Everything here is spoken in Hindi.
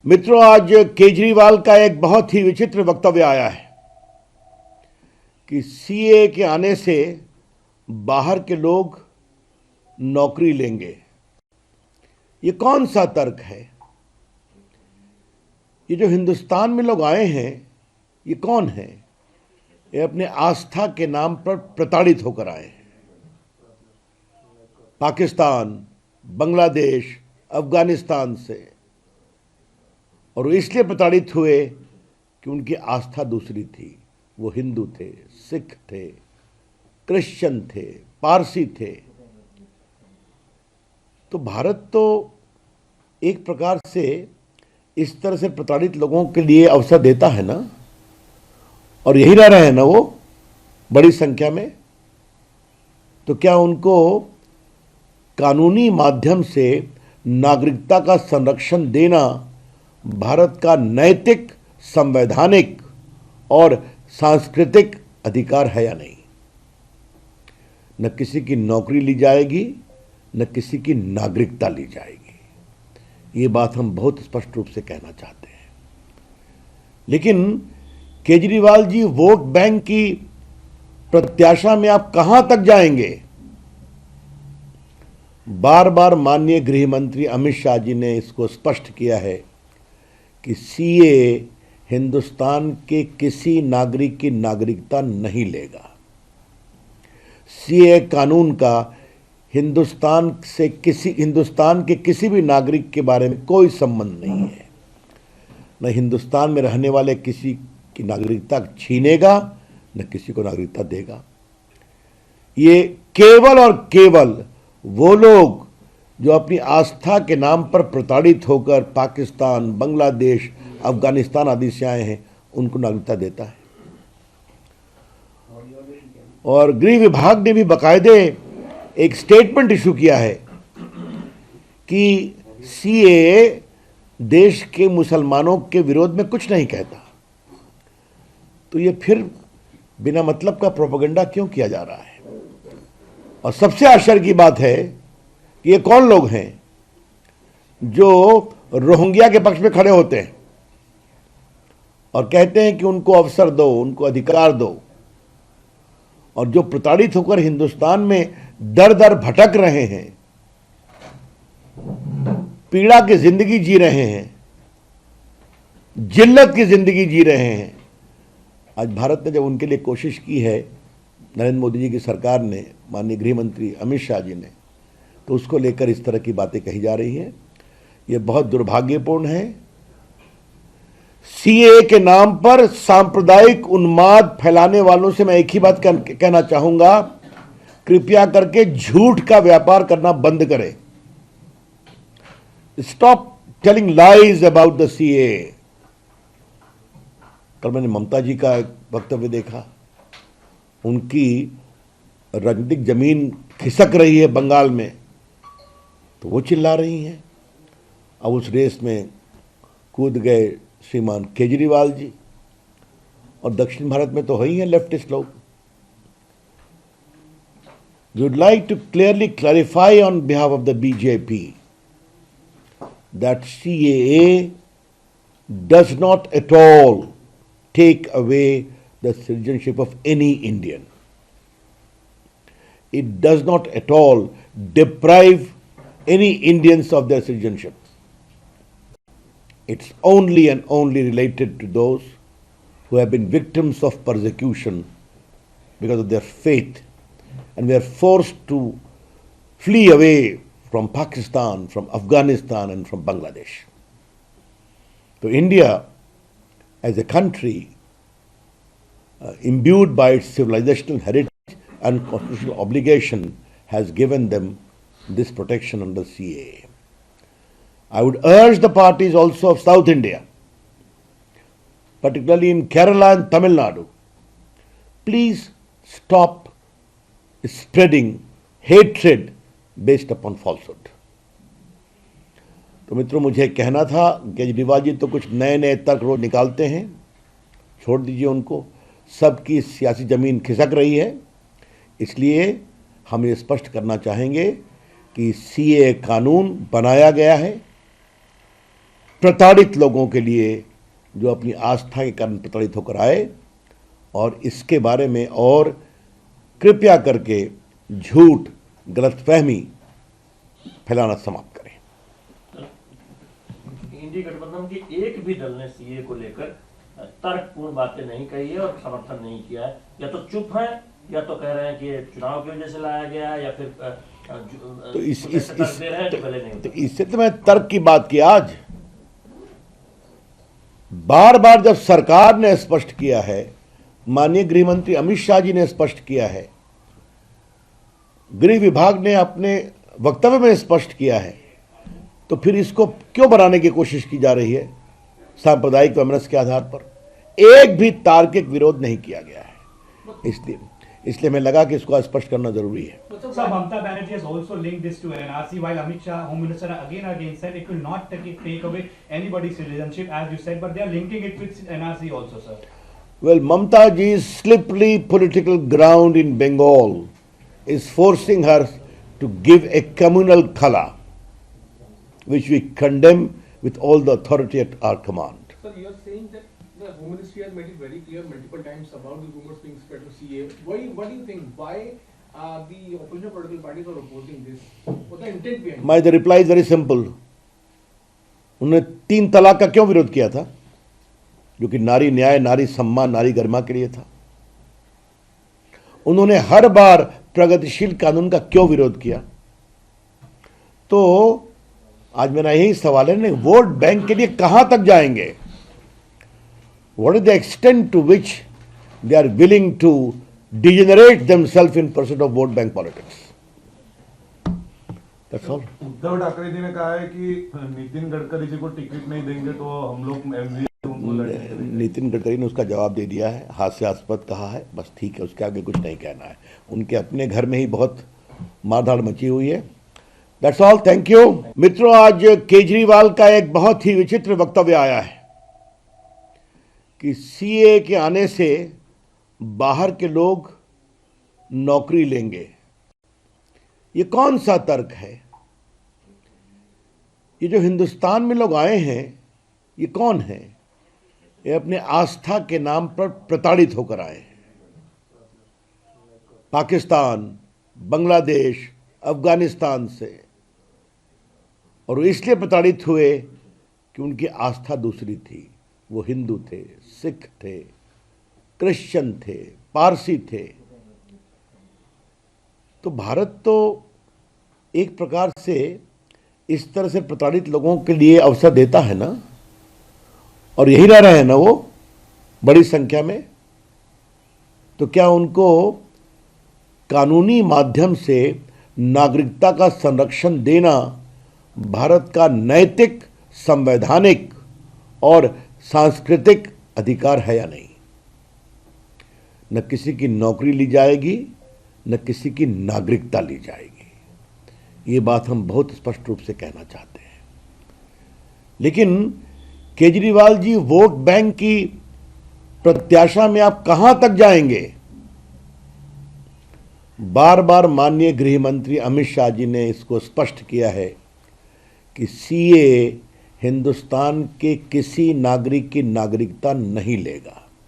मित्रों, आज केजरीवाल का एक बहुत ही विचित्र वक्तव्य आया है कि सीए के आने से बाहर के लोग नौकरी लेंगे। ये कौन सा तर्क है? ये जो हिंदुस्तान में लोग आए हैं, ये कौन है? ये अपने आस्था के नाम पर प्रताड़ित होकर आए हैं। पाकिस्तान, बांग्लादेश, अफगानिस्तान से, और वो इसलिए प्रताड़ित हुए कि उनकी आस्था दूसरी थी। वो हिंदू थे, सिख थे, क्रिश्चियन थे, पारसी थे। तो भारत तो एक प्रकार से इस तरह से प्रताड़ित लोगों के लिए अवसर देता है ना, और यही रह रहे हैं ना वो बड़ी संख्या में। तो क्या उनको कानूनी माध्यम से नागरिकता का संरक्षण देना भारत का नैतिक, संवैधानिक और सांस्कृतिक अधिकार है या नहीं? न किसी की नौकरी ली जाएगी, न किसी की नागरिकता ली जाएगी। ये बात हम बहुत स्पष्ट रूप से कहना चाहते हैं। लेकिन केजरीवाल जी, वोट बैंक की प्रत्याशा में आप कहां तक जाएंगे? बार बार माननीय गृह मंत्री अमित शाह जी ने इसको स्पष्ट किया है कि सीए हिंदुस्तान के किसी नागरिक की नागरिकता नहीं लेगा। सीए कानून का हिंदुस्तान के किसी भी नागरिक के बारे में कोई संबंध नहीं है। न हिंदुस्तान में रहने वाले किसी की नागरिकता छीनेगा, न किसी को नागरिकता देगा। ये केवल और केवल वो लोग जो अपनी आस्था के नाम पर प्रताड़ित होकर पाकिस्तान, बांग्लादेश, अफगानिस्तान आदि से आए हैं, उनको नागरिकता देता है। और गृह विभाग ने भी बाकायदे एक स्टेटमेंट इशू किया है कि सीए देश के मुसलमानों के विरोध में कुछ नहीं कहता। तो ये फिर बिना मतलब का प्रोपेगेंडा क्यों किया जा रहा है? और सबसे आश्चर्य की बात है कि ये कौन लोग हैं जो रोहिंग्या के पक्ष में खड़े होते हैं और कहते हैं कि उनको अवसर दो, उनको अधिकार दो, और जो प्रताड़ित होकर हिंदुस्तान में दर दर भटक रहे हैं, पीड़ा की जिंदगी जी रहे हैं, जिल्लत की जिंदगी जी रहे हैं। आज भारत ने जब उनके लिए कोशिश की है, नरेंद्र मोदी जी की सरकार ने, माननीय गृह मंत्री अमित शाह जी ने, तो उसको लेकर इस तरह की बातें कही जा रही हैं। यह बहुत दुर्भाग्यपूर्ण है। सीए के नाम पर सांप्रदायिक उन्माद फैलाने वालों से मैं एक ही बात कहना चाहूंगा, कृपया करके झूठ का व्यापार करना बंद करें। Stop telling lies about the CA. कल मैंने ममता जी का एक वक्तव्य देखा। उनकी राजनीतिक जमीन खिसक रही है बंगाल में, तो वो चिल्ला रही हैं। अब उस रेस में कूद गए श्रीमान केजरीवाल जी, और दक्षिण भारत में तो है ही हैं लेफ्टिस्ट लोग। We would like to clearly clarify on behalf of the BJP that CAA does not at all take away the citizenship of any Indian. It does not at all deprive any Indians of their citizenship. It's only and only related to those who have been victims of persecution because of their faith and were forced to flee away from Pakistan, from Afghanistan and from Bangladesh. So India as a country imbued by its civilizational heritage and constitutional obligation has given them this protection under CAA. I would urge the parties also of South India, particularly in Kerala and Tamil Nadu, please stop spreading hatred based upon falsehood. तो मित्रों, मुझे कहना था, केजरीवाल जी तो कुछ नए नए तर्क रोज निकालते हैं, छोड़ दीजिए उनको। सबकी सियासी जमीन खिसक रही है, इसलिए हम ये स्पष्ट करना चाहेंगे कि सीए कानून बनाया गया है प्रताड़ित लोगों के लिए, जो अपनी आस्था के कारण प्रताड़ित होकर आए, और इसके बारे में और कृपया करके झूठ, गलतफहमी फैलाना समाप्त करें। इंडी गठबंधन के एक भी दल ने सीए को लेकर तर्कपूर्ण बातें नहीं कही है और समर्थन नहीं किया है, या तो चुप है या तो कह रहे हैं कि चुनाव की वजह से लाया गया है, या फिर तो इससे तो मैं तो तर्क की बात की। आज बार बार जब सरकार ने स्पष्ट किया है, माननीय गृह मंत्री अमित शाह जी ने स्पष्ट किया है, गृह विभाग ने अपने वक्तव्य में स्पष्ट किया है, तो फिर इसको क्यों बनाने की कोशिश की जा रही है? सांप्रदायिक वैमनस्य के आधार पर एक भी तार्किक विरोध नहीं किया गया है। इसलिए मैं लगा कि इसको स्पष्ट करना जरूरी है। Sir, Mamata Banerjee has also linked this to NRC, while Amit Shah, Home Minister, again said it will not take away anybody's citizenship, as you said, but they are linking it with NRC also, sir. Well, Mamata ji's slippery political ground in Bengal is forcing her to give a communal khala, which we condemn with all the authority at our command. Sir, you are saying that the Home Ministry has made it very clear multiple times about the rumors being spread to CA. What do you think? Why the opposition political parties are opposing this? What the intent behind it? My the reply is very simple. उन्होंने 3 तलाक का क्यों विरोध किया था, जो कि नारी न्याय, नारी सम्मान, नारी गरिमा के लिए था? उन्होंने हर बार प्रगतिशील कानून का क्यों विरोध किया? तो आज मेरा यही सवाल है, वोट बैंक के लिए कहां तक जाएंगे? What is the extent to which they are willing to degenerate themselves in pursuit of vote bank politics? That's all. Uddhav Thackeray ji ने कहा है कि नितिन गडकरी जी को टिकट नहीं देंगे तो हम लोग एमवीए उनको लड़ेंगे। नितिन गडकरी ने उसका जवाब दे दिया है, हास्यास्पद कहा है, बस ठीक है, उसके आगे कुछ नहीं कहना है। उनके अपने घर में ही बहुत मारधाड़ मची हुई है। That's all, thank you. मित्रों, आज केजरीवाल का एक बहुत ही विचित्र वक्तव्य आया है कि सीए के आने से बाहर के लोग नौकरी लेंगे। ये कौन सा तर्क है? ये जो हिंदुस्तान में लोग आए हैं, ये कौन है? ये अपने आस्था के नाम पर प्रताड़ित होकर आए हैं। पाकिस्तान, बांग्लादेश, अफगानिस्तान से, और वो इसलिए प्रताड़ित हुए कि उनकी आस्था दूसरी थी। वो हिंदू थे, सिख थे, क्रिश्चियन थे, पारसी थे। तो भारत तो एक प्रकार से इस तरह से प्रताड़ित लोगों के लिए अवसर देता है ना, और यही रह रहे हैं ना वो बड़ी संख्या में। तो क्या उनको कानूनी माध्यम से नागरिकता का संरक्षण देना भारत का नैतिक, संवैधानिक और सांस्कृतिक अधिकार है या नहीं? न किसी की नौकरी ली जाएगी, न किसी की नागरिकता ली जाएगी। ये बात हम बहुत स्पष्ट रूप से कहना चाहते हैं। लेकिन केजरीवाल जी, वोट बैंक की प्रत्याशा में आप कहां तक जाएंगे? बार बार माननीय गृह मंत्री अमित शाह जी ने इसको स्पष्ट किया है कि सीए हिंदुस्तान के किसी नागरिक की नागरिकता नहीं लेगा।